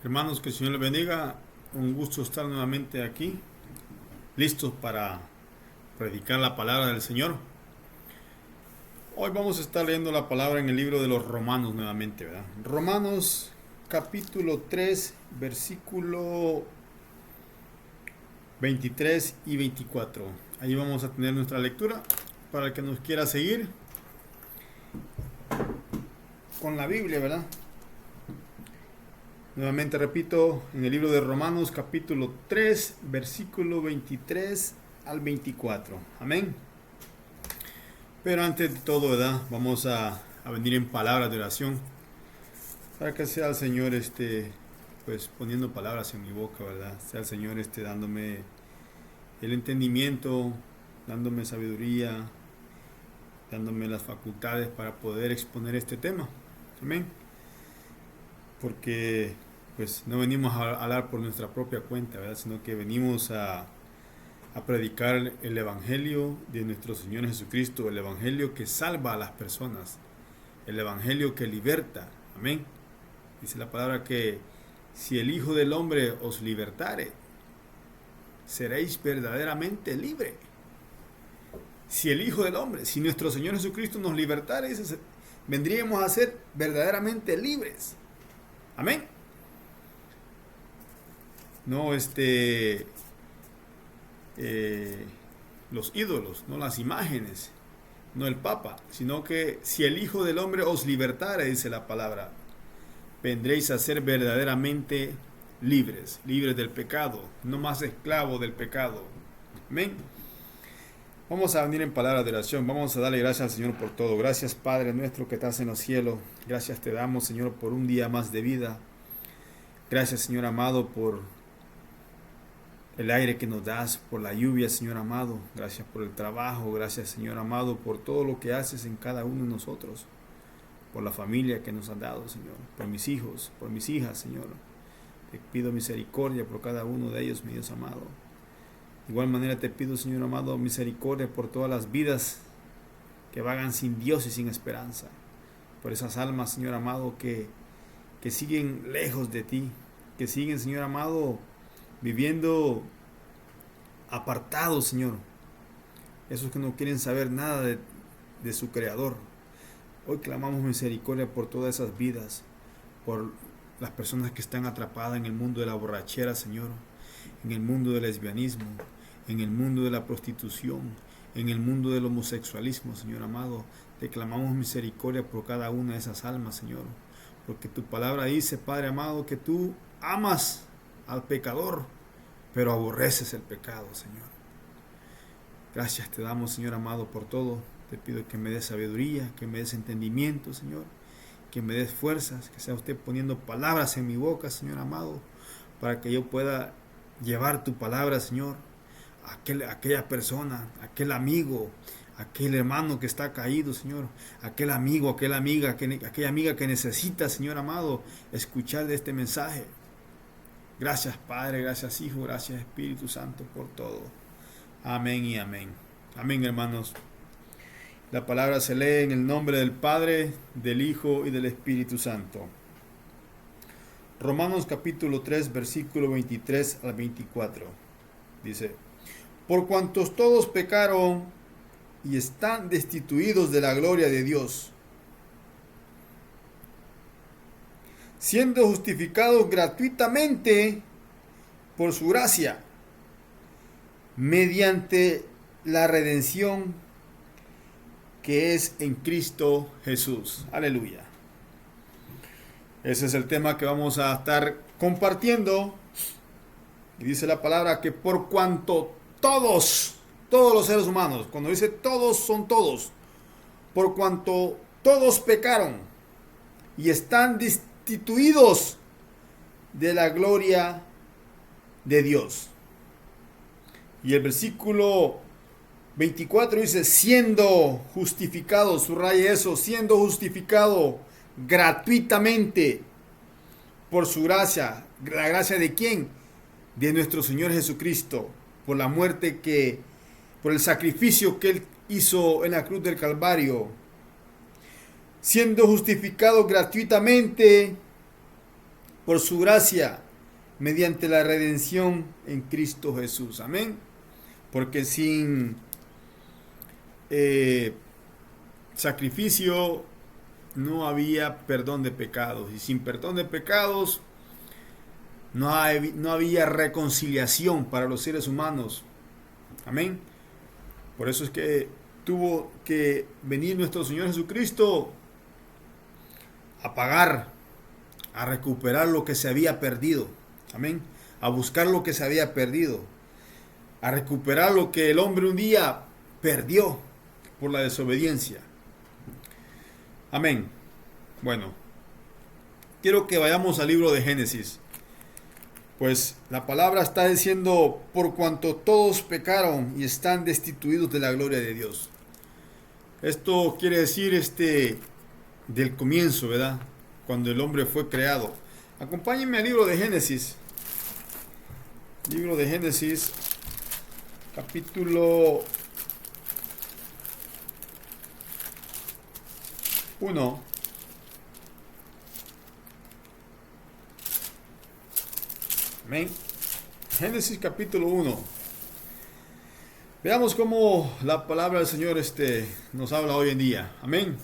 Hermanos, que el Señor les bendiga. Un gusto estar nuevamente aquí, listos para predicar la palabra del Señor. Hoy vamos a estar leyendo la palabra en el libro de los Romanos nuevamente, ¿verdad? Romanos capítulo 3, versículo 23 y 24. Ahí vamos a tener nuestra lectura para el que nos quiera seguir con la Biblia, ¿verdad? Nuevamente repito, en el libro de Romanos capítulo 3, versículo 23 al 24. Amén. Pero antes de todo, ¿verdad? Vamos a venir en palabras de oración para que sea el Señor pues poniendo palabras en mi boca, ¿verdad? Sea el Señor dándome el entendimiento, dándome sabiduría, dándome las facultades para poder exponer este tema. Amén. Porque pues no venimos a hablar por nuestra propia cuenta, ¿verdad? Sino que venimos a predicar el Evangelio de nuestro Señor Jesucristo, el Evangelio que salva a las personas, el Evangelio que liberta. Amén. Dice la palabra que si el Hijo del Hombre os libertare, seréis verdaderamente libres. Si el Hijo del Hombre, si nuestro Señor Jesucristo nos libertare, vendríamos a ser verdaderamente libres. Amén. No los ídolos, no las imágenes, no el Papa, sino que si el Hijo del Hombre os libertare, dice la palabra, vendréis a ser verdaderamente libres, libres del pecado, no más esclavos del pecado. Amén. Vamos a venir en palabras de oración, vamos a darle gracias al Señor por todo. Gracias, Padre nuestro que estás en los cielos, gracias te damos, Señor, por un día más de vida. Gracias, Señor amado, por el aire que nos das, por la lluvia, Señor amado. Gracias por el trabajo, gracias, Señor amado, por todo lo que haces en cada uno de nosotros. Por la familia que nos has dado, Señor. Por mis hijos, por mis hijas, Señor. Te pido misericordia por cada uno de ellos, mi Dios amado. De igual manera te pido, Señor amado, misericordia por todas las vidas que vagan sin Dios y sin esperanza. Por esas almas, Señor amado, que siguen lejos de ti, que siguen, Señor amado, viviendo apartados, Señor. Esos que no quieren saber nada de su Creador. Hoy clamamos misericordia por todas esas vidas, por las personas que están atrapadas en el mundo de la borrachera, Señor, en el mundo del lesbianismo, en el mundo de la prostitución, en el mundo del homosexualismo, Señor amado. Te clamamos misericordia por cada una de esas almas, Señor. Porque tu palabra dice, Padre amado, que tú amas al pecador, pero aborreces el pecado, Señor. Gracias te damos, Señor amado, por todo. Te pido que me des sabiduría, que me des entendimiento, Señor. Que me des fuerzas, que sea usted poniendo palabras en mi boca, Señor amado, para que yo pueda llevar tu palabra, Señor, a aquella persona, a aquel amigo, aquel hermano que está caído, Señor, aquel amigo, aquella amiga que necesita, Señor amado, escuchar de este mensaje. Gracias, Padre, gracias, Hijo, gracias, Espíritu Santo, por todo. Amén y amén. Amén, hermanos. La palabra se lee en el nombre del Padre, del Hijo y del Espíritu Santo. Romanos capítulo 3, versículo 23 al 24. Dice: por cuantos todos pecaron y están destituidos de la gloria de Dios, siendo justificados gratuitamente por su gracia, mediante la redención que es en Cristo Jesús. Aleluya. Ese es el tema que vamos a estar compartiendo. Y dice la palabra que por cuanto todos los seres humanos, cuando dice todos, son todos, por cuanto todos pecaron y están destituidos de la gloria de Dios. Y el versículo 24 dice, siendo justificado, subraya eso, siendo justificado gratuitamente por su gracia. ¿La gracia de quién? De nuestro Señor Jesucristo, por la muerte por el sacrificio que Él hizo en la cruz del Calvario. Siendo justificado gratuitamente por su gracia, mediante la redención en Cristo Jesús. Amén. Porque sin sacrificio no había perdón de pecados. Y sin perdón de pecados no había reconciliación para los seres humanos. Amén. Por eso es que tuvo que venir nuestro Señor Jesucristo a pagar, a recuperar lo que se había perdido. Amén. A buscar lo que se había perdido. A recuperar lo que el hombre un día perdió por la desobediencia. Amén. Bueno, quiero que vayamos al libro de Génesis. Pues la palabra está diciendo, por cuanto todos pecaron y están destituidos de la gloria de Dios. Esto quiere decir del comienzo, ¿verdad? Cuando el hombre fue creado. Acompáñenme al libro de Génesis. Libro de Génesis, capítulo 1. Amén. Génesis capítulo 1. Veamos cómo la palabra del Señor nos habla hoy en día. Amén.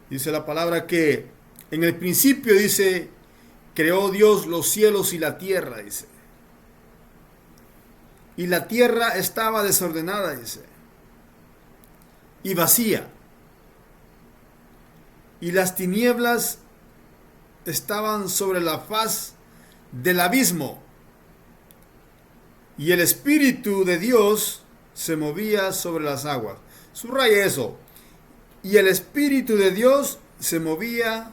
Dice la palabra que en el principio, dice, creó Dios los cielos y la tierra, dice. Y la tierra estaba desordenada, dice, y vacía. Y las tinieblas estaban sobre la faz del abismo, y el Espíritu de Dios se movía sobre las aguas. Subraya eso. Y el Espíritu de Dios se movía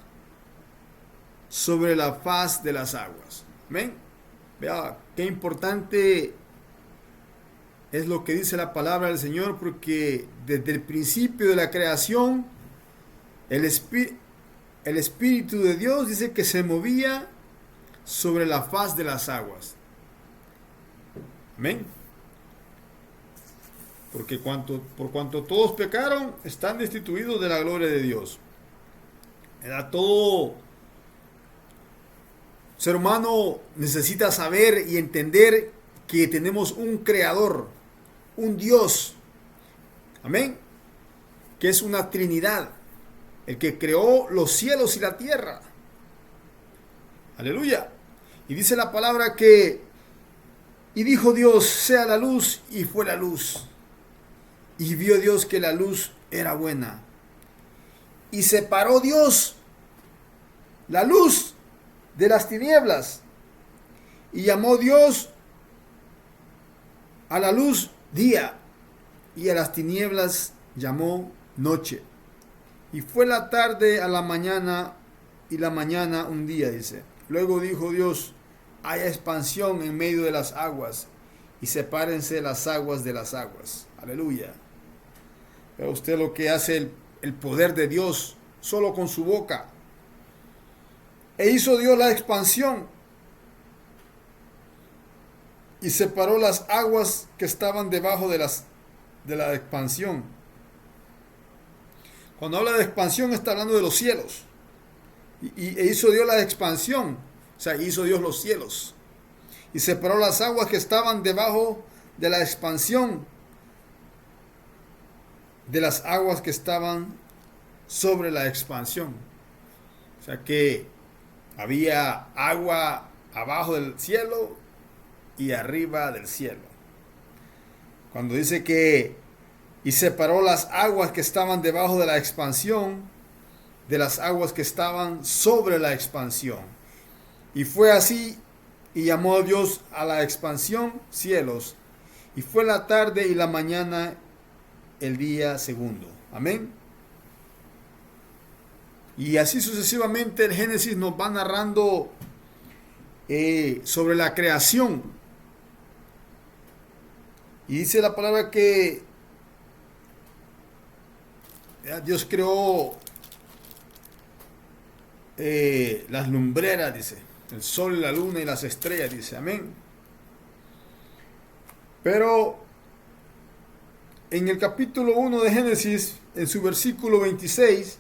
sobre la faz de las aguas. Amén. Vea qué importante es lo que dice la palabra del Señor, porque desde el principio de la creación, el Espíritu de Dios dice que se movía sobre la faz de las aguas. Amén. Porque por cuanto todos pecaron, están destituidos de la gloria de Dios. Todo ser humano necesita saber y entender que tenemos un creador, un Dios. Amén. Que es una Trinidad. El que creó los cielos y la tierra. Aleluya. Y dice la palabra que, y dijo Dios, sea la luz, y fue la luz. Y vio Dios que la luz era buena. Y separó Dios la luz de las tinieblas. Y llamó Dios a la luz día, y a las tinieblas llamó noche. Y fue la tarde a la mañana, y la mañana un día, dice. Luego dijo Dios, haya expansión en medio de las aguas, y sepárense las aguas de las aguas. Aleluya. Vea usted lo que hace el poder de Dios solo con su boca. E hizo Dios la expansión, y separó las aguas que estaban debajo de la expansión. Cuando habla de expansión está hablando de los cielos. E hizo Dios la expansión, o sea, hizo Dios los cielos. Y separó las aguas que estaban debajo de la expansión de las aguas que estaban sobre la expansión. O sea que había agua abajo del cielo y arriba del cielo. Cuando dice que y separó las aguas que estaban debajo de la expansión de las aguas que estaban sobre la expansión. Y fue así, y llamó Dios a la expansión cielos. Y fue la tarde y la mañana el día segundo. Amén. Y así sucesivamente el Génesis nos va narrando sobre la creación. Y dice la palabra que Dios creó las lumbreras, dice, el sol, la luna y las estrellas, dice, amén. Pero en el capítulo 1 de Génesis, en su versículo 26,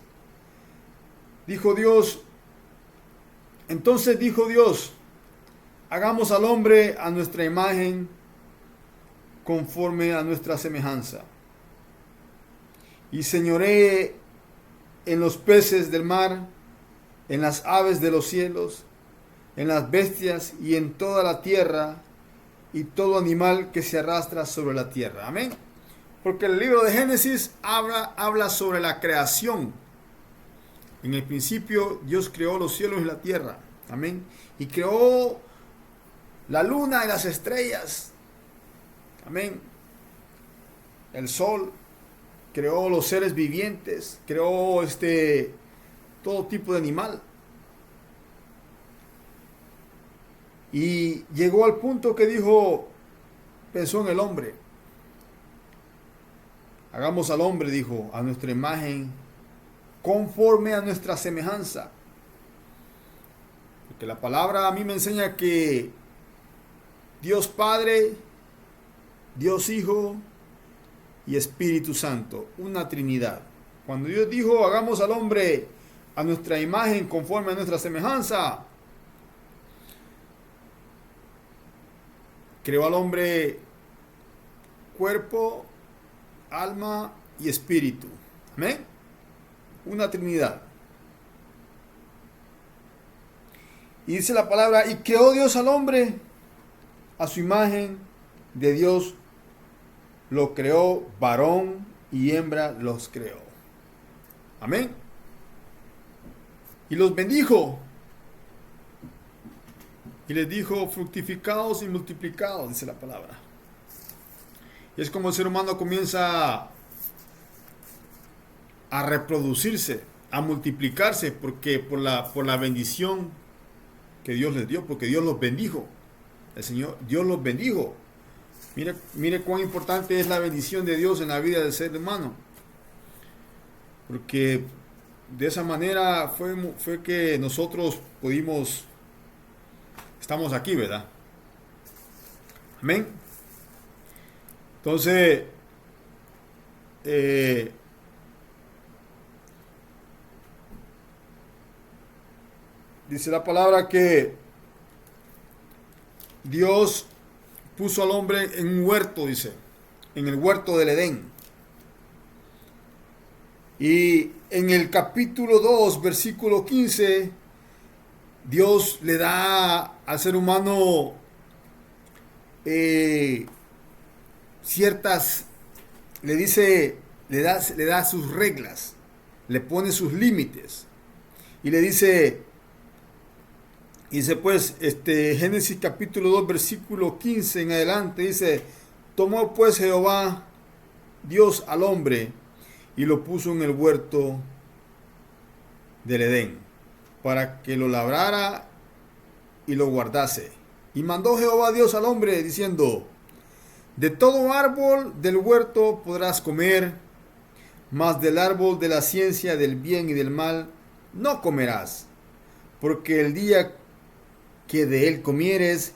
dijo Dios, Entonces dijo Dios, hagamos al hombre a nuestra imagen, conforme a nuestra semejanza, y señoree en los peces del mar, en las aves de los cielos, en las bestias y en toda la tierra, y todo animal que se arrastra sobre la tierra. Amén. Porque el libro de Génesis habla sobre la creación. En el principio Dios creó los cielos y la tierra. Amén. Y creó la luna y las estrellas. Amén. El sol. Creó los seres vivientes. Creó todo tipo de animal. Y llegó al punto que dijo, pensó en el hombre. Hagamos al hombre, dijo, a nuestra imagen, conforme a nuestra semejanza. Porque la palabra a mí me enseña que Dios Padre, Dios Hijo y Espíritu Santo, una Trinidad. Cuando Dios dijo, hagamos al hombre a nuestra imagen, conforme a nuestra semejanza, creó al hombre cuerpo, alma y espíritu. Amén. Una Trinidad. Y dice la palabra, y creó Dios al hombre a su imagen, de Dios lo creó, varón y hembra los creó. Amén. Y los bendijo. Y les dijo, fructificaos y multiplicaos, dice la palabra. Y es como el ser humano comienza a reproducirse, a multiplicarse, porque por la bendición que Dios les dio, porque Dios los bendijo. El Señor, Dios los bendijo. Mire cuán importante es la bendición de Dios en la vida del ser humano. Porque de esa manera fue que nosotros estamos aquí, ¿verdad? Amén. Entonces, dice la palabra que Dios puso al hombre en un huerto, dice, en el huerto del Edén. Y en el capítulo 2, versículo 15, Dios le da al ser humano le da sus reglas, le pone sus límites. Y le dice pues, Génesis capítulo 2, versículo 15 en adelante, dice, tomó pues Jehová Dios al hombre y lo puso en el huerto del Edén, para que lo labrara y lo guardase. Y mandó Jehová Dios al hombre, diciendo, de todo árbol del huerto podrás comer, mas del árbol de la ciencia del bien y del mal no comerás, porque el día que de él comieres,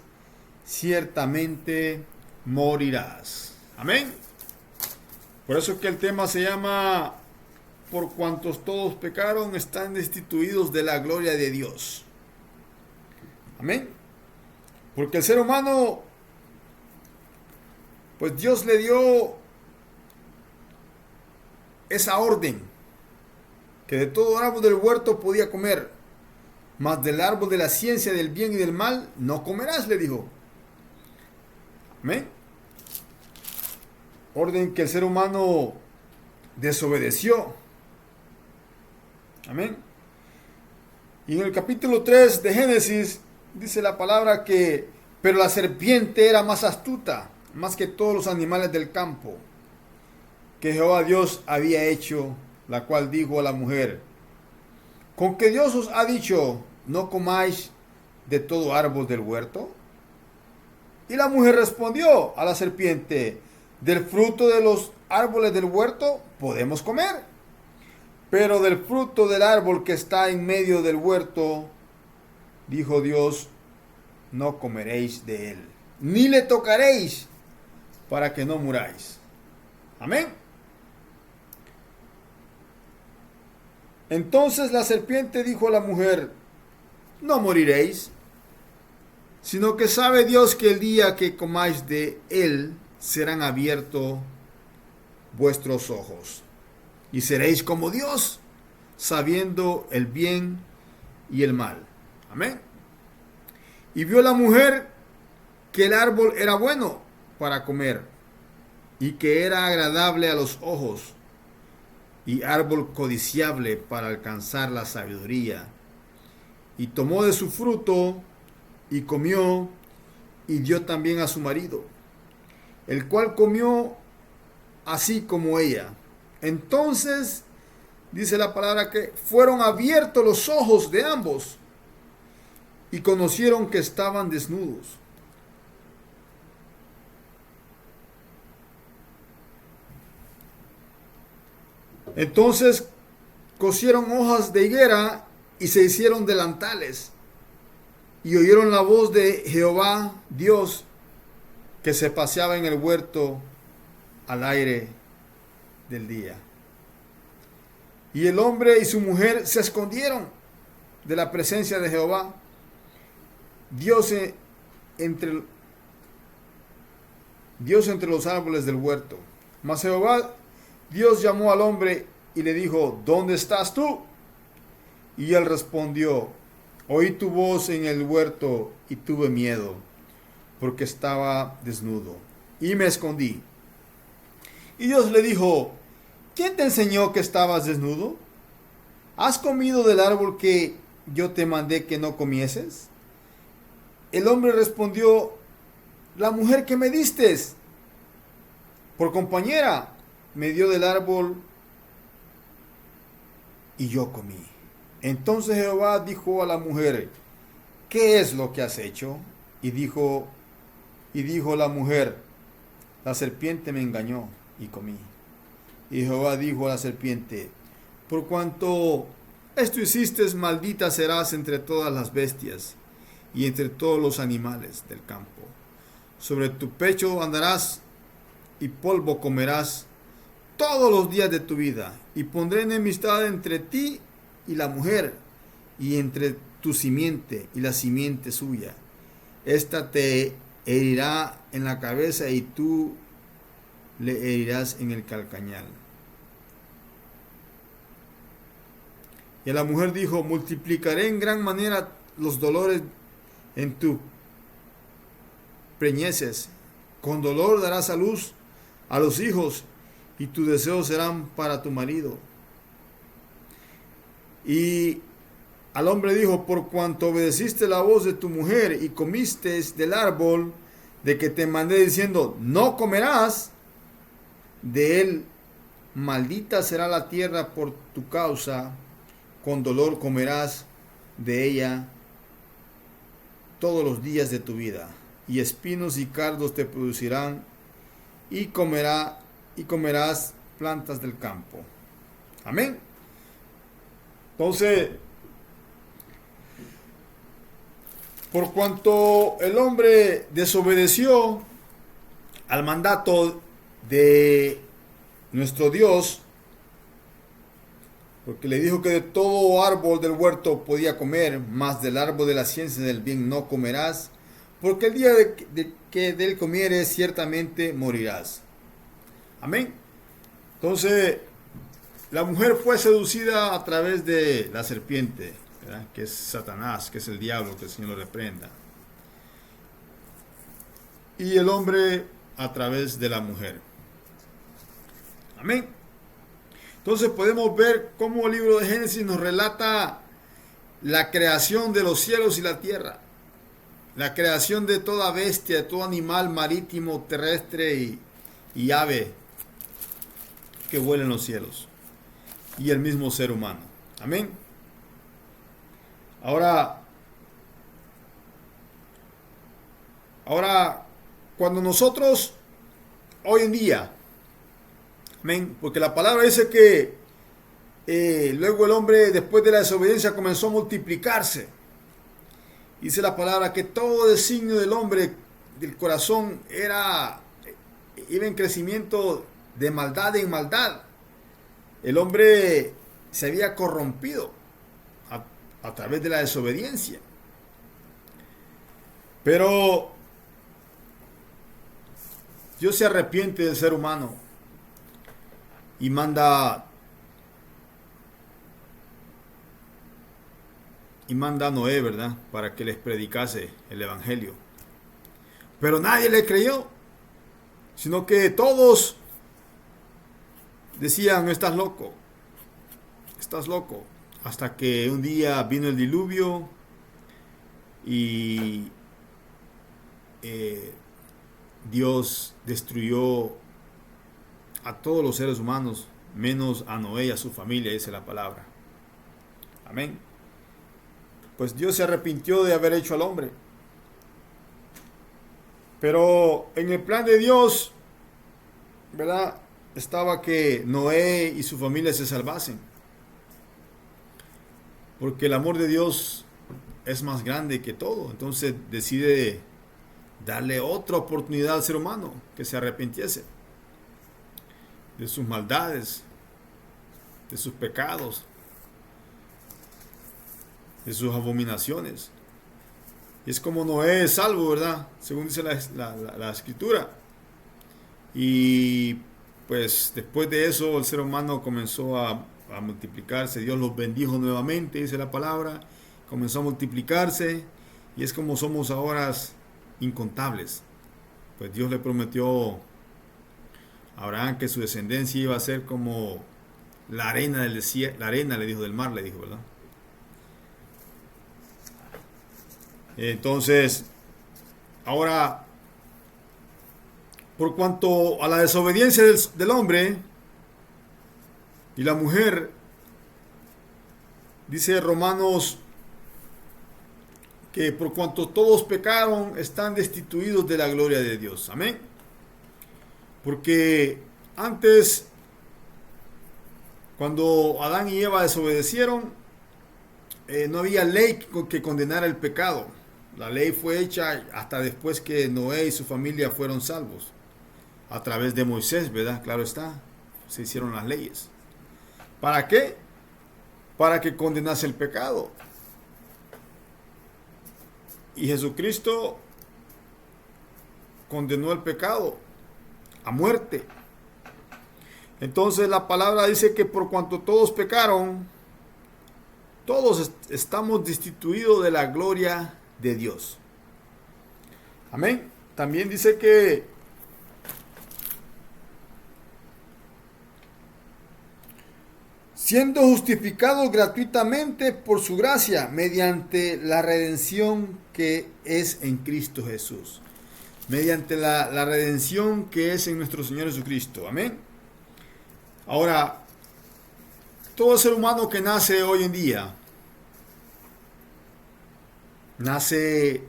ciertamente morirás. Amén. Por eso es que el tema se llama, por cuantos todos pecaron, están destituidos de la gloria de Dios. Amén. Porque el ser humano, pues Dios le dio esa orden, que de todo árbol del huerto podía comer, mas del árbol de la ciencia del bien y del mal no comerás, le dijo. Amén. Orden que el ser humano desobedeció. Amén. Y en el capítulo 3 de Génesis dice la palabra que, pero la serpiente era más astuta, más que todos los animales del campo, que Jehová Dios había hecho, la cual dijo a la mujer, ¿con que Dios os ha dicho, no comáis de todo árbol del huerto? Y la mujer respondió a la serpiente, del fruto de los árboles del huerto podemos comer, pero del fruto del árbol que está en medio del huerto, dijo Dios, no comeréis de él, ni le tocaréis, para que no muráis. Amén. Entonces la serpiente dijo a la mujer, no moriréis, sino que sabe Dios que el día que comáis de él serán abiertos vuestros ojos, y seréis como Dios, sabiendo el bien y el mal. Amén. Y vio la mujer que el árbol era bueno para comer, y que era agradable a los ojos, y árbol codiciable para alcanzar la sabiduría. Y tomó de su fruto, y comió, y dio también a su marido, el cual comió así como ella. Entonces, dice la palabra que fueron abiertos los ojos de ambos, y conocieron que estaban desnudos. Entonces cosieron hojas de higuera y se hicieron delantales, y oyeron la voz de Jehová Dios, que se paseaba en el huerto al aire del día. Y el hombre y su mujer se escondieron de la presencia de Jehová Dios entre los árboles del huerto. Mas Jehová Dios llamó al hombre y le dijo: ¿dónde estás tú? Y él respondió: oí tu voz en el huerto y tuve miedo, porque estaba desnudo, y me escondí. Y Dios le dijo: ¿quién te enseñó que estabas desnudo? ¿Has comido del árbol que yo te mandé que no comieses? El hombre respondió: la mujer que me diste por compañera me dio del árbol y yo comí. Entonces Jehová dijo a la mujer: ¿qué es lo que has hecho? Y dijo la mujer: la serpiente me engañó y comí. Y Jehová dijo a la serpiente: por cuanto esto hiciste, maldita serás entre todas las bestias y entre todos los animales del campo. Sobre tu pecho andarás y polvo comerás todos los días de tu vida. Y pondré enemistad entre ti y la mujer, y entre tu simiente y la simiente suya. Esta te herirá en la cabeza y tú le herirás en el calcañal. Y a la mujer dijo: multiplicaré en gran manera los dolores en tu preñeces. Con dolor darás a luz a los hijos, y tus deseos serán para tu marido. Y al hombre dijo: por cuanto obedeciste la voz de tu mujer y comiste del árbol de que te mandé diciendo: no comerás de él, maldita será la tierra por tu causa, con dolor comerás de ella todos los días de tu vida, y espinos y cardos te producirán, y comerás plantas del campo. Amén. Entonces, por cuanto el hombre desobedeció al mandato de nuestro Dios, porque le dijo que de todo árbol del huerto podía comer, mas del árbol de la ciencia del bien no comerás, porque el día de que de él comieres ciertamente morirás. Amén. Entonces, la mujer fue seducida a través de la serpiente, ¿verdad?, que es Satanás, que es el diablo, que el Señor lo reprenda. Y el hombre a través de la mujer. Amén. Entonces podemos ver cómo el libro de Génesis nos relata la creación de los cielos y la tierra, la creación de toda bestia, de todo animal marítimo, terrestre y ave que vuela en los cielos, y el mismo ser humano. Amén. Ahora, cuando nosotros hoy en día, amén, porque la palabra dice que luego el hombre, después de la desobediencia, comenzó a multiplicarse. Dice la palabra que todo designio del hombre, del corazón, iba en crecimiento de maldad en maldad. El hombre se había corrompido a través de la desobediencia. Pero Dios se arrepiente del ser humano y manda a Noé, ¿verdad? Para que les predicase el evangelio. Pero nadie le creyó, sino que todos decían: estás loco, estás loco. Hasta que un día vino el diluvio y Dios destruyó a todos los seres humanos, menos a Noé y a su familia, dice la palabra. Amén. Pues Dios se arrepintió de haber hecho al hombre. Pero en el plan de Dios, ¿verdad?, estaba que Noé y su familia se salvasen. Porque el amor de Dios es más grande que todo. Entonces decide darle otra oportunidad al ser humano, que se arrepintiese de sus maldades, de sus pecados, de sus abominaciones. Y es como Noé es salvo, ¿verdad? Según dice la escritura. Y pues después de eso el ser humano comenzó a multiplicarse. Dios los bendijo nuevamente, dice la palabra. Comenzó a multiplicarse. Y es como somos ahora, incontables. Pues Dios le prometió a Abraham que su descendencia iba a ser como la arena del desierto, la arena, le dijo, del mar, le dijo, ¿verdad? Entonces, ahora, por cuanto a la desobediencia del hombre y la mujer, dice Romanos que por cuanto todos pecaron, están destituidos de la gloria de Dios. Amén. Porque antes, cuando Adán y Eva desobedecieron, no había ley que condenara el pecado. La ley fue hecha hasta después que Noé y su familia fueron salvos. A través de Moisés, ¿verdad? Claro está. Se hicieron las leyes. ¿Para qué? Para que condenase el pecado. Y Jesucristo condenó el pecado a muerte. Entonces la palabra dice que por cuanto todos pecaron, todos estamos destituidos de la gloria de Dios. Amén. También dice que siendo justificados gratuitamente por su gracia, mediante la redención que es en Cristo Jesús. Mediante la redención que es en nuestro Señor Jesucristo. Amén. Ahora, todo ser humano que nace hoy en día, nace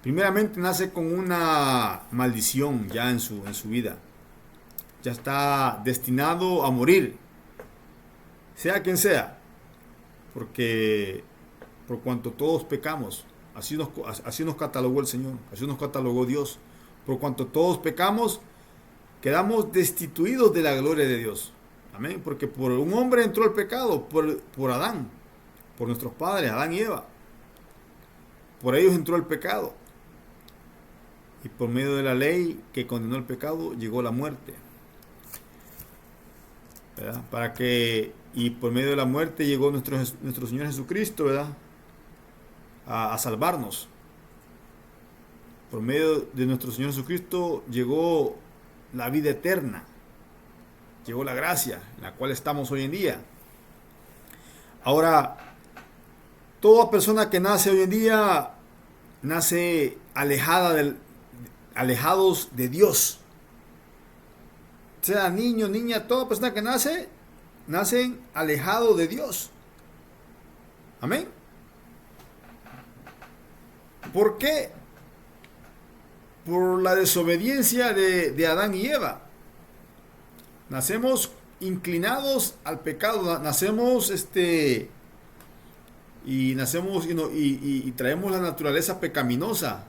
primeramente nace con una maldición ya en su vida. Ya está destinado a morir, sea quien sea, porque por cuanto todos pecamos, así nos catalogó el Señor, así nos catalogó Dios. Por cuanto todos pecamos, quedamos destituidos de la gloria de Dios. Amén. Porque por un hombre entró el pecado, por Adán, por nuestros padres, Adán y Eva. Por ellos entró el pecado. Y por medio de la ley que condenó el pecado, llegó la muerte. ¿Verdad? Y por medio de la muerte llegó nuestro Señor Jesucristo, ¿verdad? A salvarnos. Por medio de nuestro Señor Jesucristo llegó la vida eterna. Llegó la gracia en la cual estamos hoy en día. Ahora, toda persona que nace hoy en día nace alejados de Dios. Sea niño, niña, toda persona que nacen alejados de Dios. Amén. ¿Por qué? Por la desobediencia de Adán y Eva. Nacemos inclinados al pecado, nacemos y traemos la naturaleza pecaminosa,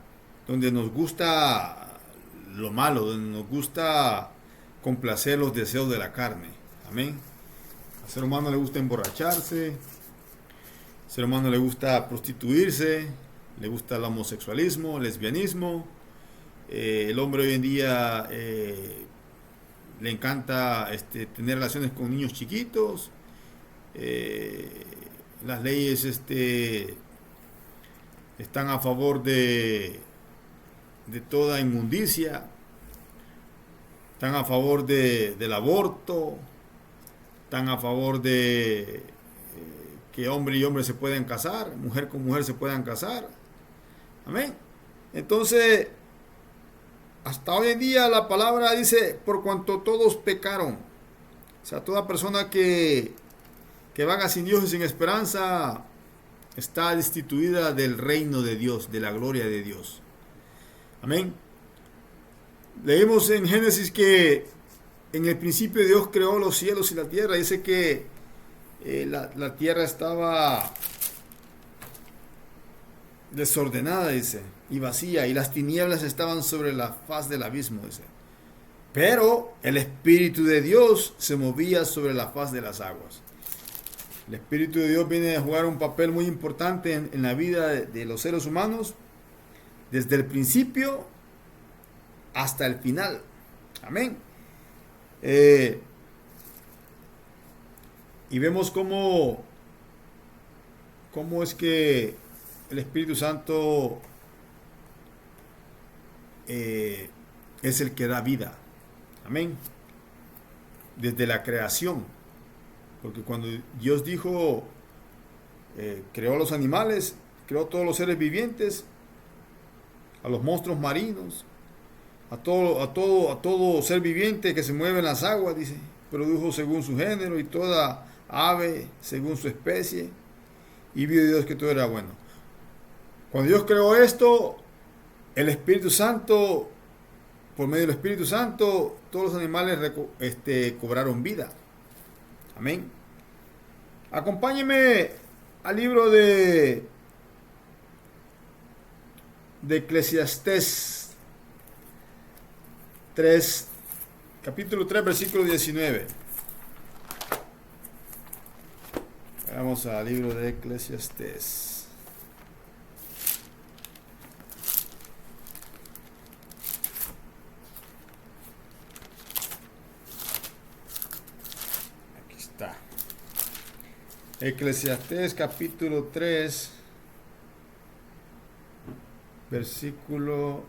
donde nos gusta lo malo, donde nos gusta complacer los deseos de la carne. Amén. Al ser humano le gusta emborracharse, ser humano le gusta prostituirse, le gusta el homosexualismo, el lesbianismo. El hombre hoy en día le encanta tener relaciones con niños chiquitos. Las leyes están a favor de toda inmundicia, están a favor del aborto, están a favor de que hombre y hombre se puedan casar, mujer con mujer se puedan casar. Amén. Entonces, hasta hoy en día la palabra dice, por cuanto todos pecaron. O sea, toda persona que vaga sin Dios y sin esperanza está destituida del reino de Dios, de la gloria de Dios. Amén. Leímos en Génesis que en el principio Dios creó los cielos y la tierra. Dice que la tierra estaba desordenada, dice, y vacía, y las tinieblas estaban sobre la faz del abismo, dice. Pero el Espíritu de Dios se movía sobre la faz de las aguas. El Espíritu de Dios viene a jugar un papel muy importante en la vida de los seres humanos, desde el principio hasta el final. Amén. Y vemos cómo es que el Espíritu Santo es el que da vida. Amén. Desde la creación. Porque cuando Dios dijo, creó a los animales, creó a todos los seres vivientes, a los monstruos marinos, a todo ser viviente que se mueve en las aguas, dice, produjo según su género, y toda ave según su especie, y vio Dios que todo era bueno. Cuando Dios creó esto, el Espíritu Santo, por medio del Espíritu Santo, todos los animales cobraron vida. Amén. Acompáñeme al libro de Eclesiastés 3, capítulo 3, versículo 19. Vamos al libro de Eclesiastés. Aquí está. Eclesiastés capítulo 3, versículo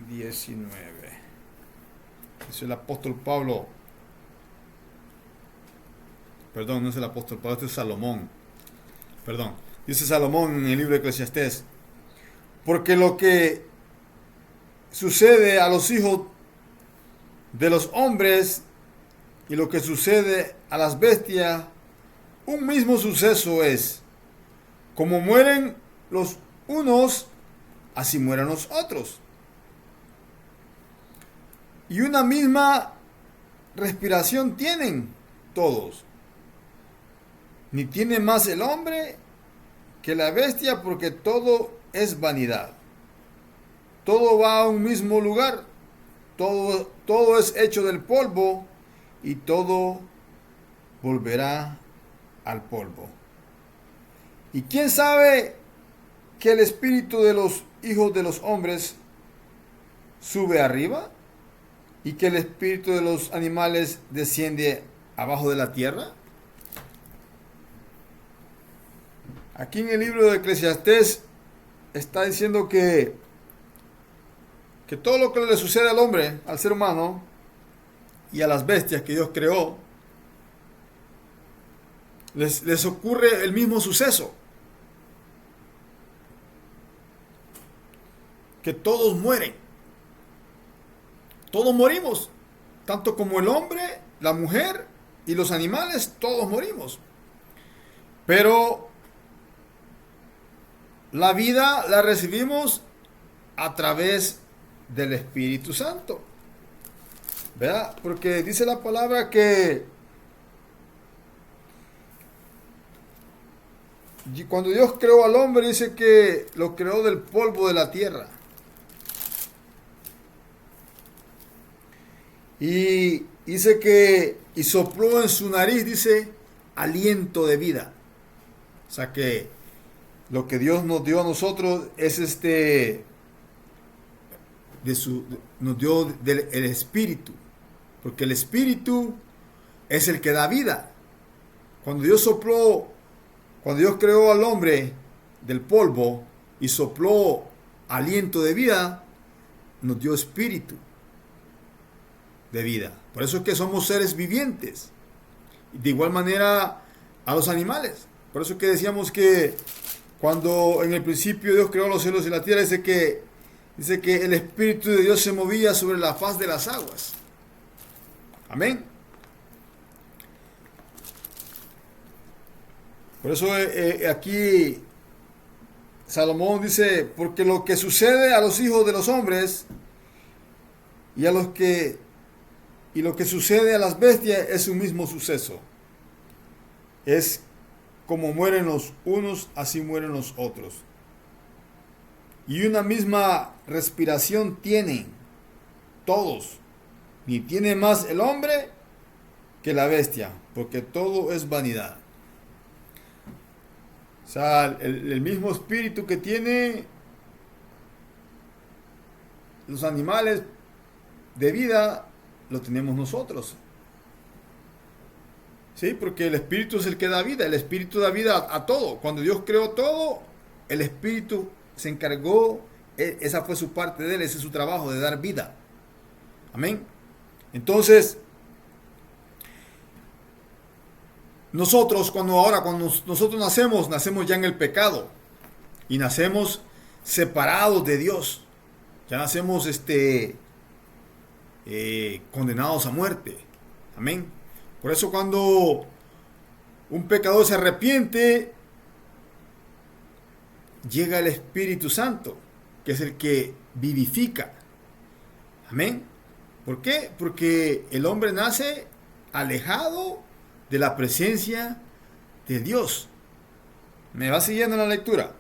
19. Es el apóstol Pablo. Perdón, no es el apóstol Pablo, este es Salomón. Perdón. Dice Salomón en el libro de Eclesiastés: porque lo que sucede a los hijos de los hombres y lo que sucede a las bestias, un mismo suceso es. Como mueren los unos, así mueren los otros. Y una misma respiración tienen todos. Ni tiene más el hombre que la bestia, porque todo es vanidad. Todo va a un mismo lugar. Todo es hecho del polvo, y todo volverá al polvo. ¿Y quién sabe que el espíritu de los hijos de los hombres sube arriba, y que el espíritu de los animales desciende abajo de la tierra? Aquí en el libro de Eclesiastés está diciendo que todo lo que le sucede al hombre, al ser humano y a las bestias que Dios creó, les ocurre el mismo suceso. Que todos mueren. Todos morimos. Tanto como el hombre, la mujer y los animales, todos morimos. Pero la vida la recibimos a través del Espíritu Santo. ¿Verdad? Porque dice la palabra que cuando Dios creó al hombre, dice que lo creó del polvo de la tierra. Y dice que, y sopló en su nariz, dice, aliento de vida. O sea que lo que Dios nos dio a nosotros es nos dio el espíritu, porque el espíritu es el que da vida. Cuando cuando Dios creó al hombre del polvo y sopló aliento de vida, nos dio espíritu de vida. Por eso es que somos seres vivientes. De igual manera a los animales. Por eso es que decíamos que cuando en el principio Dios creó los cielos y la tierra, dice que el Espíritu de Dios se movía sobre la faz de las aguas. Amén. Por eso aquí Salomón dice, porque lo que sucede a los hijos de los hombres y lo que sucede a las bestias es un mismo suceso. Es como mueren los unos, así mueren los otros. Y una misma respiración tienen todos. Ni tiene más el hombre que la bestia, porque todo es vanidad. O sea, el mismo espíritu que tiene los animales de vida, lo tenemos nosotros. Sí, porque el espíritu es el que da vida. El espíritu da vida a todo. Cuando Dios creó todo, el espíritu se encargó, esa fue su parte de él, ese es su trabajo, de dar vida. Amén. Entonces, cuando nosotros nacemos ya en el pecado y nacemos separados de Dios. Ya nacemos condenados a muerte. Amén. Por eso cuando un pecador se arrepiente, llega el Espíritu Santo, que es el que vivifica. Amén. ¿Por qué? Porque el hombre nace alejado de la presencia de Dios. ¿Me va siguiendo en la lectura?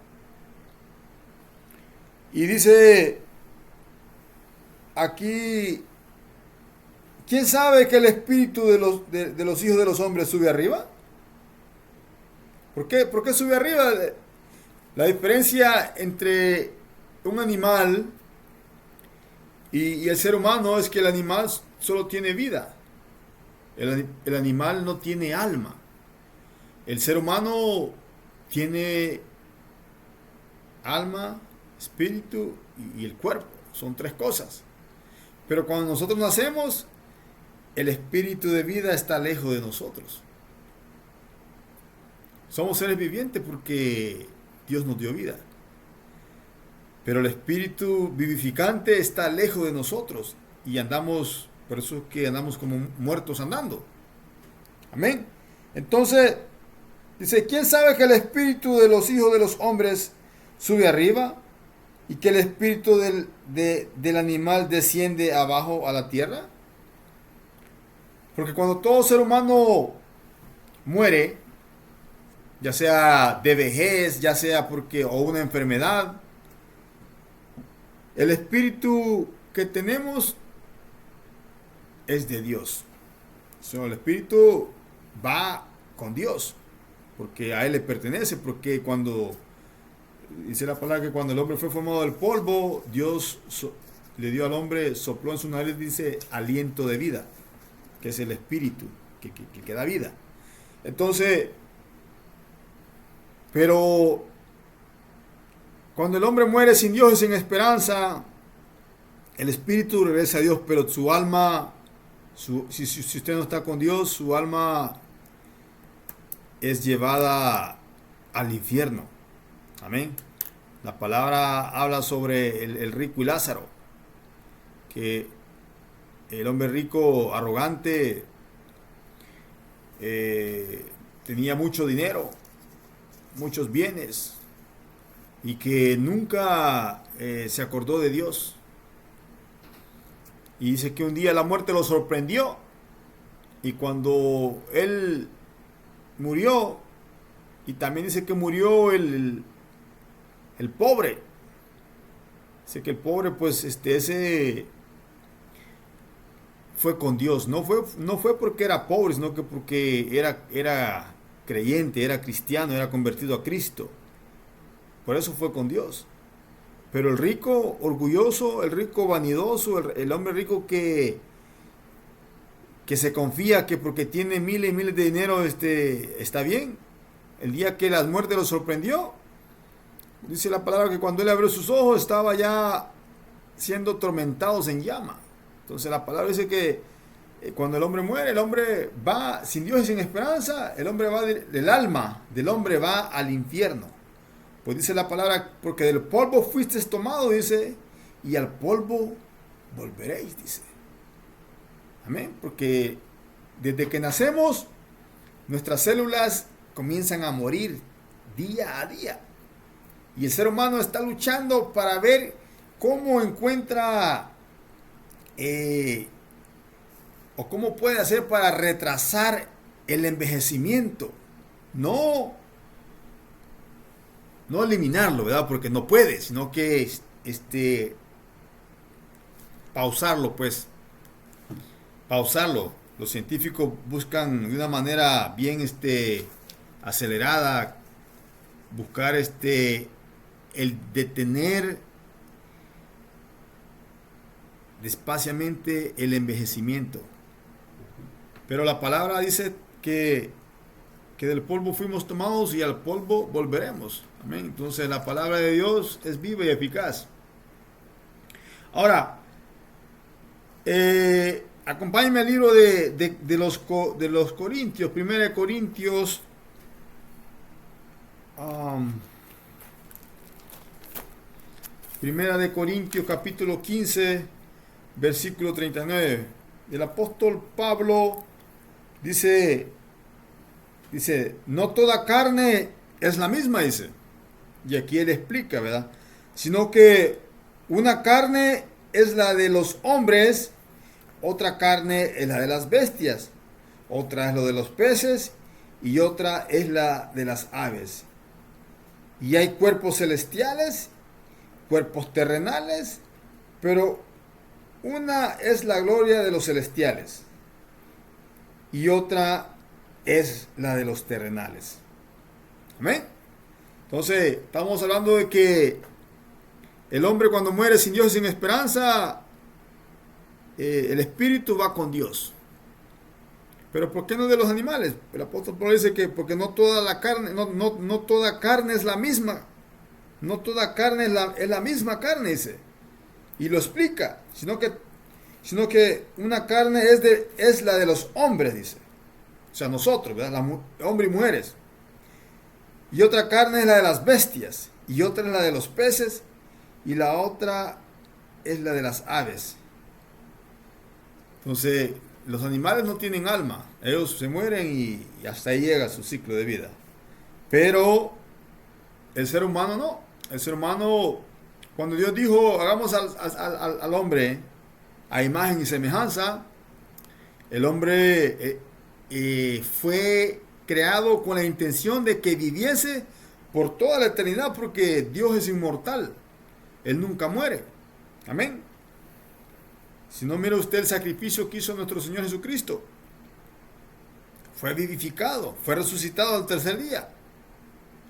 Y dice aquí, ¿quién sabe que el espíritu de los hijos de los hombres sube arriba? ¿Por qué? ¿Por qué sube arriba? La diferencia entre un animal y el ser humano es que el animal solo tiene vida. El animal no tiene alma. El ser humano tiene alma, espíritu y el cuerpo. Son tres cosas. Pero cuando nosotros nacemos, el espíritu de vida está lejos de nosotros. Somos seres vivientes porque Dios nos dio vida. Pero el espíritu vivificante está lejos de nosotros y andamos, por eso es que andamos como muertos andando. Amén. Entonces, dice, ¿quién sabe que el espíritu de los hijos de los hombres sube arriba y que el espíritu del animal desciende abajo a la tierra? Porque cuando todo ser humano muere, ya sea de vejez, ya sea o una enfermedad, el espíritu que tenemos es de Dios. El espíritu va con Dios, porque a Él le pertenece, porque cuando dice la palabra que cuando el hombre fue formado del polvo, Dios le dio al hombre, sopló en su nariz, dice, aliento de vida, que es el espíritu que da vida. Entonces, pero cuando el hombre muere sin Dios y sin esperanza, el espíritu regresa a Dios, pero su alma, si usted no está con Dios, su alma es llevada al infierno. Amén. La palabra habla sobre el rico y Lázaro, que el hombre rico, arrogante, tenía mucho dinero, muchos bienes, y que nunca se acordó de Dios. Y dice que un día la muerte lo sorprendió, y cuando él murió, y también dice que murió el pobre. Dice que el pobre, pues, ese fue con Dios. No fue porque era pobre, sino que porque era creyente, era cristiano, era convertido a Cristo. Por eso fue con Dios. Pero el rico orgulloso, el rico vanidoso, el hombre rico que se confía que porque tiene miles y miles de dinero está bien. El día que la muerte lo sorprendió, dice la palabra que cuando él abrió sus ojos estaba ya siendo atormentados en llama. Entonces la palabra dice que cuando el hombre muere, el hombre va, sin Dios y sin esperanza, el hombre va del alma del hombre va al infierno. Pues dice la palabra, porque del polvo fuisteis tomado, dice, y al polvo volveréis, dice. Amén, porque desde que nacemos, nuestras células comienzan a morir día a día. Y el ser humano está luchando para ver cómo encuentra o cómo puede hacer para retrasar el envejecimiento. No eliminarlo, ¿verdad? Porque no puede, sino que pausarlo, pues. Pausarlo. Los científicos buscan de una manera bien acelerada buscar el detener despaciamente el envejecimiento. Pero la palabra dice que del polvo fuimos tomados y al polvo volveremos. Amén. Entonces la palabra de Dios es viva y eficaz. Ahora, acompáñenme al libro de los Corintios, 1 Corintios, Primera de Corintios capítulo 15, versículo 39. El apóstol Pablo dice, no toda carne es la misma, dice. Y aquí él explica, ¿verdad? Sino que una carne es la de los hombres, otra carne es la de las bestias, otra es lo de los peces y otra es la de las aves. Y hay cuerpos celestiales, cuerpos terrenales, pero una es la gloria de los celestiales y otra es la de los terrenales. Amén. Entonces, estamos hablando de que el hombre cuando muere sin Dios y sin esperanza, el espíritu va con Dios. Pero ¿por qué no de los animales? El apóstol Pablo dice que porque no toda la carne, no toda carne es la misma. No toda carne es la misma carne, dice. Y lo explica. Sino que una carne es la de los hombres, dice. O sea, nosotros, ¿verdad? Hombres y mujeres. Y otra carne es la de las bestias. Y otra es la de los peces. Y la otra es la de las aves. Entonces, los animales no tienen alma. Ellos se mueren y hasta ahí llega su ciclo de vida. Pero el ser humano no. El ser humano, cuando Dios dijo, hagamos al hombre a imagen y semejanza, el hombre fue creado con la intención de que viviese por toda la eternidad, porque Dios es inmortal. Él nunca muere. Amén. Si no, mira usted el sacrificio que hizo nuestro Señor Jesucristo. Fue vivificado, fue resucitado al tercer día.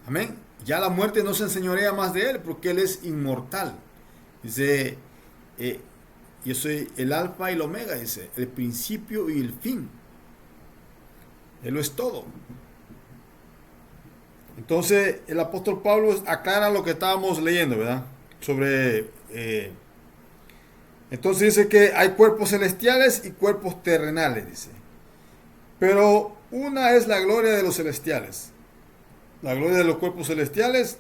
Amén. Ya la muerte no se enseñorea más de Él, porque Él es inmortal. Dice, yo soy el alfa y el omega, dice, el principio y el fin. Él lo es todo. Entonces, el apóstol Pablo aclara lo que estábamos leyendo, ¿verdad? Entonces dice que hay cuerpos celestiales y cuerpos terrenales, dice. Pero una es la gloria de los celestiales. La gloria de los cuerpos celestiales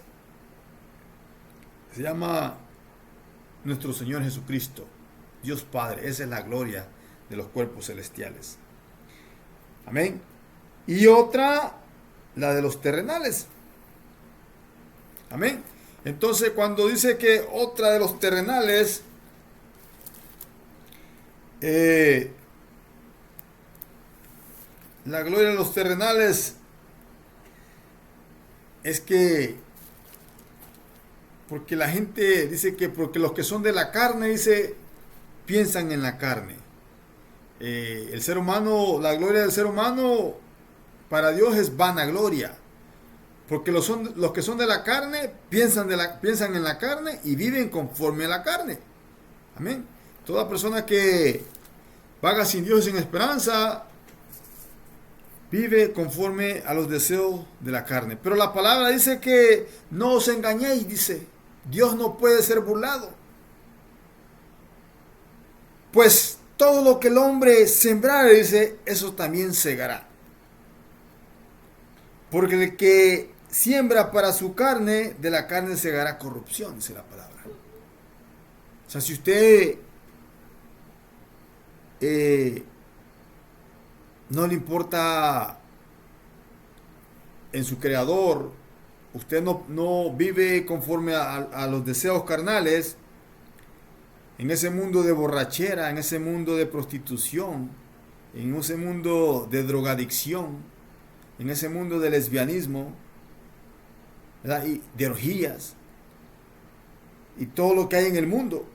se llama nuestro Señor Jesucristo, Dios Padre. Esa es la gloria de los cuerpos celestiales. Amén. Y otra, la de los terrenales. Amén. Entonces, cuando dice que otra de los terrenales, la gloria de los terrenales es que, porque la gente dice que porque los que son de la carne, dice, piensan en la carne. El ser humano, la gloria del ser humano para Dios es vanagloria. Porque los que son de la carne piensan en la carne y viven conforme a la carne. Amén. Toda persona que vaga sin Dios y sin esperanza vive conforme a los deseos de la carne. Pero la palabra dice que no os engañéis, dice. Dios no puede ser burlado. Pues todo lo que el hombre sembrare, dice, eso también segará. Porque el que siembra para su carne, de la carne segará corrupción, dice la palabra. O sea, si usted no le importa en su creador, usted no vive conforme a los deseos carnales, en ese mundo de borrachera, en ese mundo de prostitución, en ese mundo de drogadicción, en ese mundo de lesbianismo, ¿verdad? Y de orgías, y todo lo que hay en el mundo.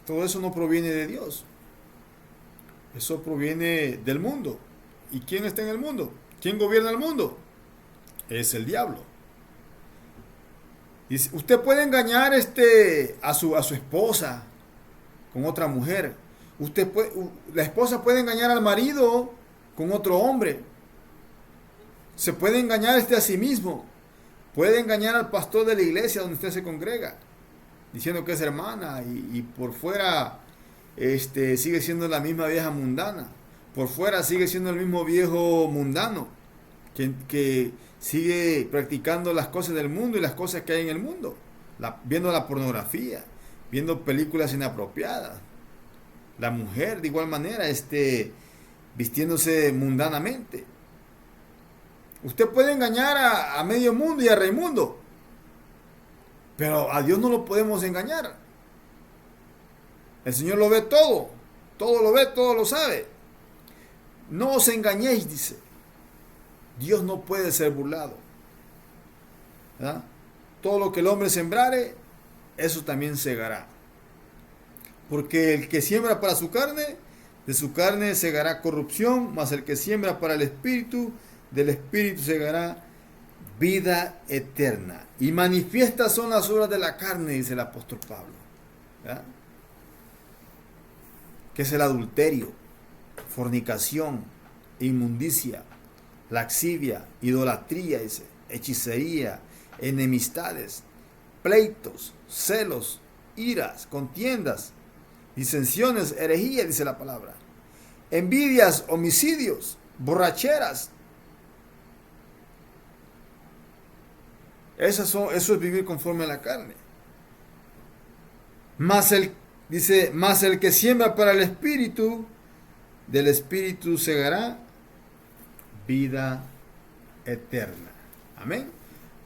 Todo eso no proviene de Dios. Eso proviene del mundo. ¿Y quién está en el mundo? ¿Quién gobierna el mundo? Es el diablo. Dice, usted puede engañar a su esposa con otra mujer. La esposa puede engañar al marido con otro hombre. Se puede engañar a sí mismo. Puede engañar al pastor de la iglesia donde usted se congrega, diciendo que es hermana y por fuera sigue siendo la misma vieja mundana. Por fuera sigue siendo el mismo viejo mundano que sigue practicando las cosas del mundo y las cosas que hay en el mundo, viendo la pornografía, viendo películas inapropiadas. La mujer de igual manera vistiéndose mundanamente. Usted puede engañar a medio mundo y a Raimundo, pero a Dios no lo podemos engañar. El Señor lo ve todo lo ve, todo lo sabe. No os engañéis, dice. Dios no puede ser burlado. ¿Verdad? Todo lo que el hombre sembrare, eso también segará. Porque el que siembra para su carne, de su carne segará corrupción, mas el que siembra para el Espíritu, del Espíritu segará vida eterna. Y manifiestas son las obras de la carne, dice el apóstol Pablo. ¿Verdad? Que es el adulterio, fornicación, inmundicia, laxivia, idolatría, dice, hechicería, enemistades, pleitos, celos, iras, contiendas, disensiones, herejías, dice la palabra, envidias, homicidios, borracheras. Eso es vivir conforme a la carne. Mas el que siembra para el Espíritu, del Espíritu segará vida eterna. Amén.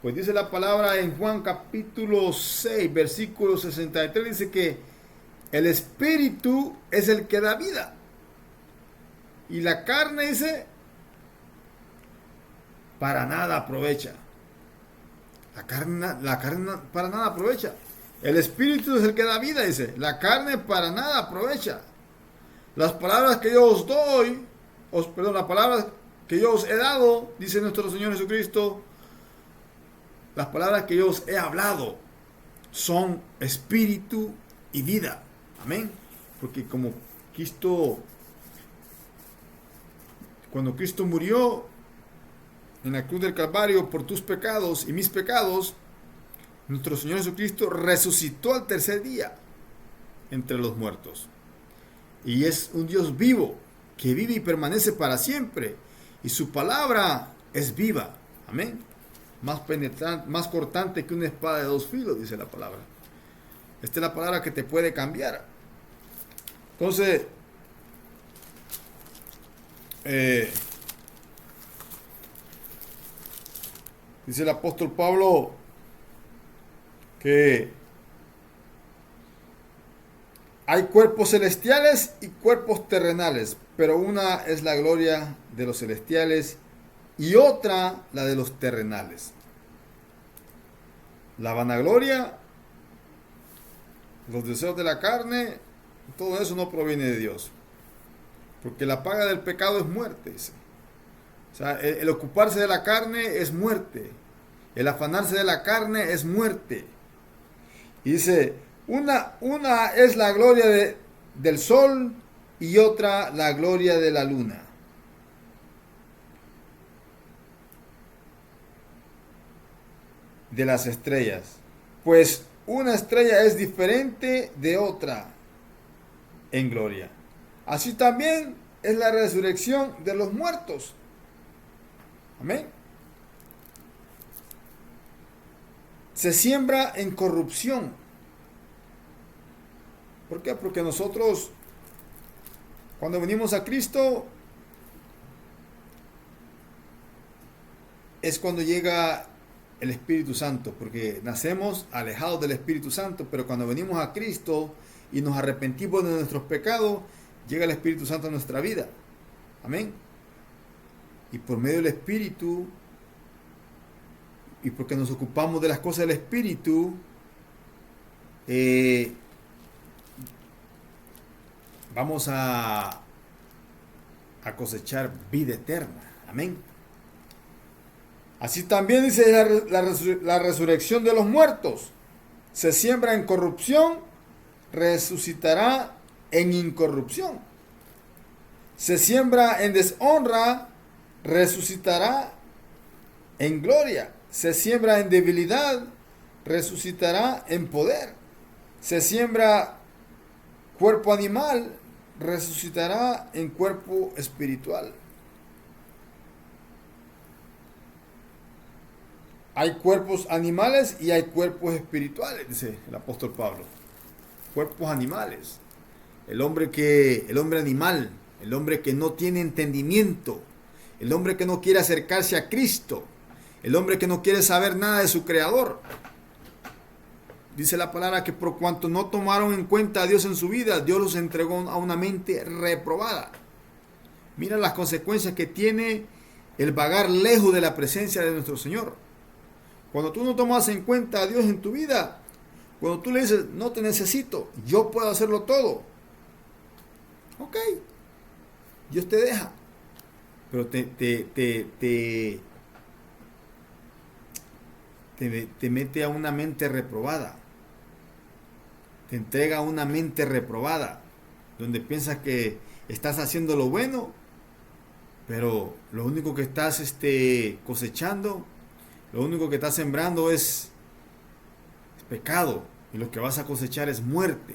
Pues dice la palabra en Juan capítulo 6, versículo 63, dice que el Espíritu es el que da vida. Y la carne, dice, para nada aprovecha. La carne para nada aprovecha. El Espíritu es el que da vida, dice. La carne para nada aprovecha. Las palabras que yo os doy, las palabras que yo os he dado, dice nuestro Señor Jesucristo, las palabras que yo os he hablado son espíritu y vida. Amén. Porque como cuando Cristo murió en la cruz del Calvario por tus pecados y mis pecados, nuestro Señor Jesucristo resucitó al tercer día entre los muertos. Y es un Dios vivo, que vive y permanece para siempre. Y su palabra es viva. Amén. Más penetrante, más cortante que una espada de dos filos, dice la palabra. Esta es la palabra que te puede cambiar. Entonces, dice el apóstol Pablo que hay cuerpos celestiales y cuerpos terrenales, pero una es la gloria de los celestiales y otra la de los terrenales. La vanagloria, los deseos de la carne, todo eso no proviene de Dios. Porque la paga del pecado es muerte, dice. O sea, el ocuparse de la carne es muerte. El afanarse de la carne es muerte. Y dice, una es la gloria del sol y otra la gloria de la luna. De las estrellas. Pues una estrella es diferente de otra en gloria. Así también es la resurrección de los muertos. Amén. Se siembra en corrupción. ¿Por qué? Porque nosotros, cuando venimos a Cristo, es cuando llega el Espíritu Santo, porque nacemos alejados del Espíritu Santo, pero cuando venimos a Cristo y nos arrepentimos de nuestros pecados, llega el Espíritu Santo a nuestra vida. Amén. Y por medio del Espíritu, y porque nos ocupamos de las cosas del Espíritu, vamos a cosechar vida eterna. Amén. Así también dice la resurrección de los muertos. Se siembra en corrupción, resucitará en incorrupción. Se siembra en deshonra, resucitará en gloria. Se siembra en debilidad, resucitará en poder. Se siembra cuerpo animal, resucitará en cuerpo espiritual. Hay cuerpos animales y hay cuerpos espirituales, dice el apóstol Pablo. Cuerpos animales. El hombre animal, el hombre que no tiene entendimiento, el hombre que no quiere acercarse a Cristo, el hombre que no quiere saber nada de su Creador. Dice la palabra que por cuanto no tomaron en cuenta a Dios en su vida, Dios los entregó a una mente reprobada. Mira las consecuencias que tiene el vagar lejos de la presencia de nuestro Señor. Cuando tú no tomas en cuenta a Dios en tu vida, cuando tú le dices, no te necesito, yo puedo hacerlo todo. Ok, Dios te deja, pero te mete a una mente reprobada. Te entrega a una mente reprobada, donde piensas que estás haciendo lo bueno, pero lo único que estás cosechando, lo único que estás sembrando es pecado, y lo que vas a cosechar es muerte.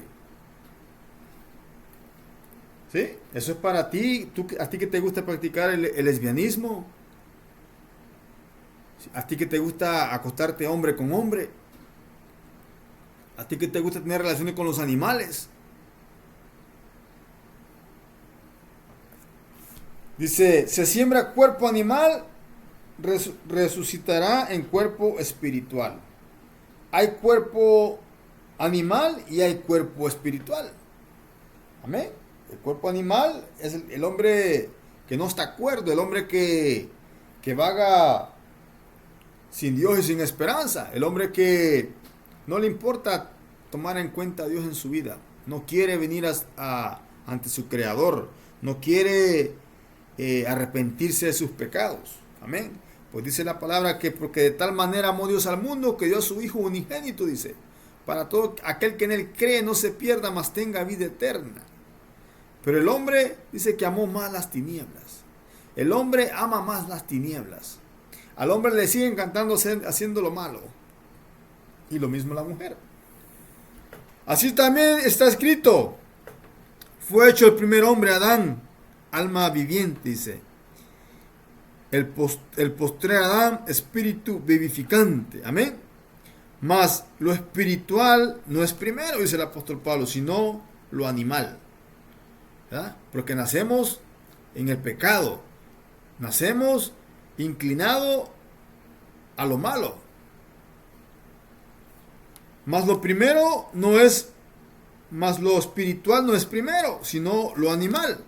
¿Sí? Eso es para ti. A ti que te gusta practicar el lesbianismo, a ti que te gusta acostarte hombre con hombre, a ti que te gusta tener relaciones con los animales. Dice, se siembra cuerpo animal, resucitará en cuerpo espiritual. Hay cuerpo animal y hay cuerpo espiritual. Amén. El cuerpo animal es el hombre que no está acuerdo, el hombre que vaga sin Dios y sin esperanza, el hombre que no le importa tomar en cuenta a Dios en su vida, no quiere venir ante su Creador, no quiere arrepentirse de sus pecados. Amén. Pues dice la palabra que porque de tal manera amó Dios al mundo que dio a su Hijo unigénito, dice, para todo aquel que en él cree no se pierda, mas tenga vida eterna. Pero el hombre dice que amó más las tinieblas. El hombre ama más las tinieblas. Al hombre le sigue encantando haciendo lo malo. Y lo mismo la mujer. Así también está escrito. Fue hecho el primer hombre, Adán, alma viviente, dice. El postrer Adán, espíritu vivificante. Amén. Mas lo espiritual no es primero, dice el apóstol Pablo, sino lo animal. ¿Verdad? Porque nacemos en el pecado. Nacemos inclinado a lo malo. Mas lo primero no es, mas lo espiritual no es primero, sino lo animal.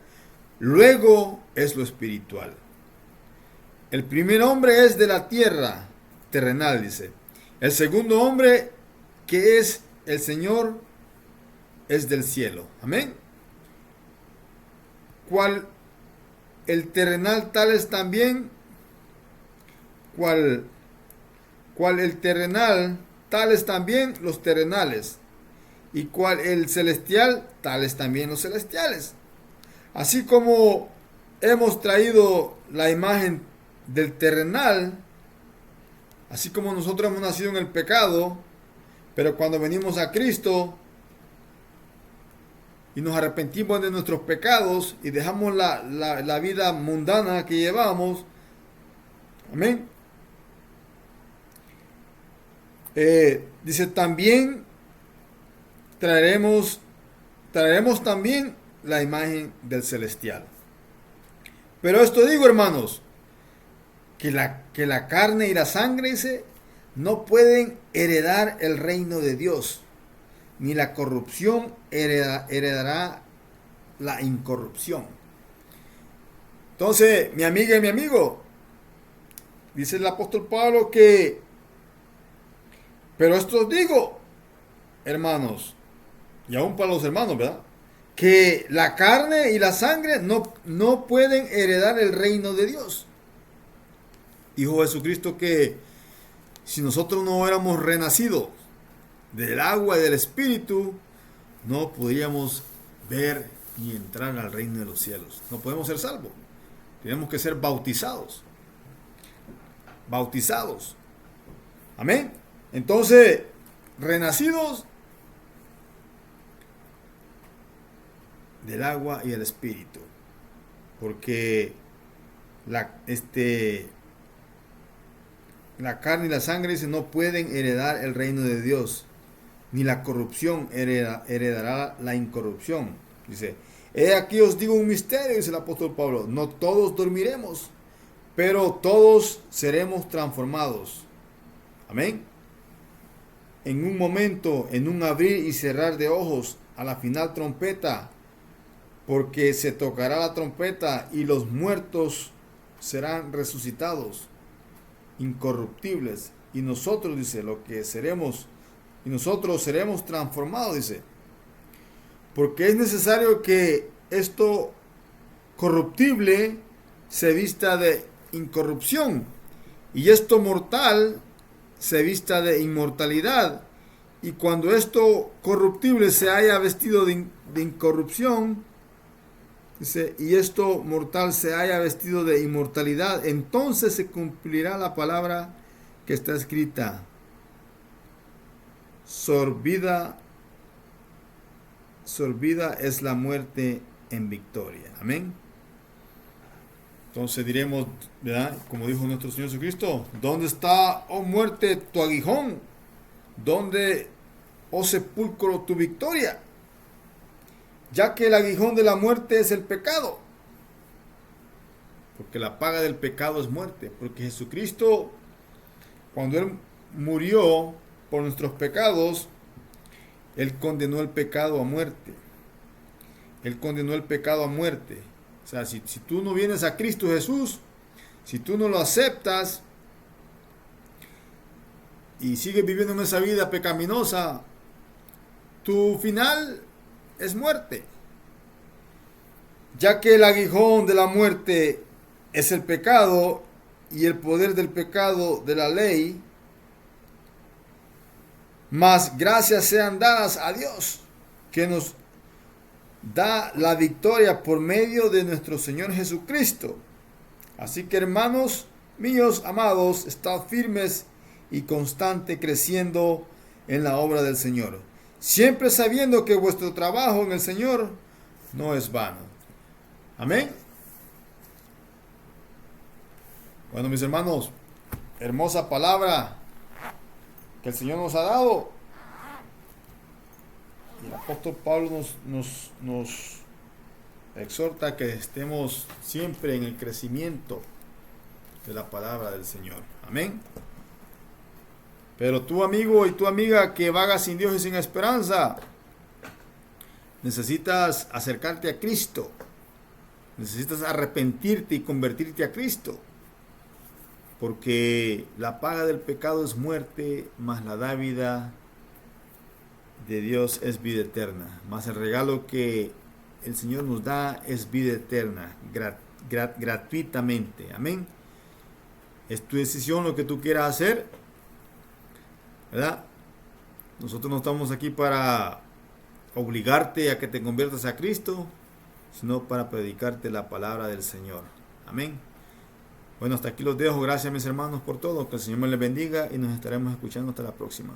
Luego es lo espiritual. El primer hombre es de la tierra, terrenal, dice. El segundo hombre, que es el Señor, es del cielo. Amén. cual el terrenal tales también, cual el terrenal tales también los terrenales, y cual el celestial tales también los celestiales. Así como hemos traído la imagen del terrenal, así como nosotros hemos nacido en el pecado, pero cuando venimos a Cristo y nos arrepentimos de nuestros pecados y dejamos la vida mundana que llevamos, amén. Dice, también traeremos también la imagen del celestial. Pero esto digo, hermanos, que la carne y la sangre, dice, no pueden heredar el reino de Dios, ni la corrupción heredará la incorrupción. Entonces, mi amiga y mi amigo, dice el apóstol Pablo que, pero esto os digo, hermanos, y aún para los hermanos, ¿verdad? Que la carne y la sangre no pueden heredar el reino de Dios. Dijo Jesucristo que si nosotros no éramos renacidos del agua y del espíritu, no podríamos ver ni entrar al reino de los cielos. No podemos ser salvos. Tenemos que ser bautizados. Bautizados. Amén. Entonces, renacidos del agua y el espíritu. Porque la carne y la sangre, dice, no pueden heredar el reino de Dios, ni la corrupción heredará la incorrupción. Dice, he aquí os digo un misterio, dice el apóstol Pablo, no todos dormiremos, pero todos seremos transformados. Amén. En un momento, en un abrir y cerrar de ojos, a la final trompeta, porque se tocará la trompeta y los muertos serán resucitados, incorruptibles, y nosotros, dice, lo que seremos, y nosotros seremos transformados, dice, porque es necesario que esto corruptible se vista de incorrupción, y esto mortal se vista de inmortalidad, y cuando esto corruptible se haya vestido de incorrupción, dice, y esto mortal se haya vestido de inmortalidad, entonces se cumplirá la palabra que está escrita: sorbida es la muerte en victoria. Amén. Entonces diremos, ¿verdad? Como dijo nuestro Señor Jesucristo, ¿dónde está, oh muerte, tu aguijón? ¿Dónde, oh sepulcro, tu victoria? Ya que el aguijón de la muerte es el pecado. Porque la paga del pecado es muerte. Porque Jesucristo, cuando Él murió por nuestros pecados, Él condenó el pecado a muerte. Él condenó el pecado a muerte. O sea, si tú no vienes a Cristo Jesús, si tú no lo aceptas y sigues viviendo en esa vida pecaminosa, tu final es muerte. Ya que el aguijón de la muerte es el pecado y el poder del pecado de la ley, mas gracias sean dadas a Dios, que nos da la victoria por medio de nuestro Señor Jesucristo. Así que, hermanos míos amados, estad firmes y constante creciendo en la obra del Señor, siempre sabiendo que vuestro trabajo en el Señor no es vano. Amén. Bueno, mis hermanos, hermosa palabra que el Señor nos ha dado. Y el apóstol Pablo nos exhorta que estemos siempre en el crecimiento de la palabra del Señor. Amén. Pero tú, amigo, y tu amiga que vagas sin Dios y sin esperanza, necesitas acercarte a Cristo. Necesitas arrepentirte y convertirte a Cristo. Porque la paga del pecado es muerte, mas la dádiva de Dios es vida eterna. Mas el regalo que el Señor nos da es vida eterna, gratuitamente. Amén. Es tu decisión lo que tú quieras hacer, ¿verdad? Nosotros no estamos aquí para obligarte a que te conviertas a Cristo, sino para predicarte la palabra del Señor. Amén. Bueno, hasta aquí los dejo. Gracias, mis hermanos, por todo. Que el Señor me les bendiga y nos estaremos escuchando hasta la próxima.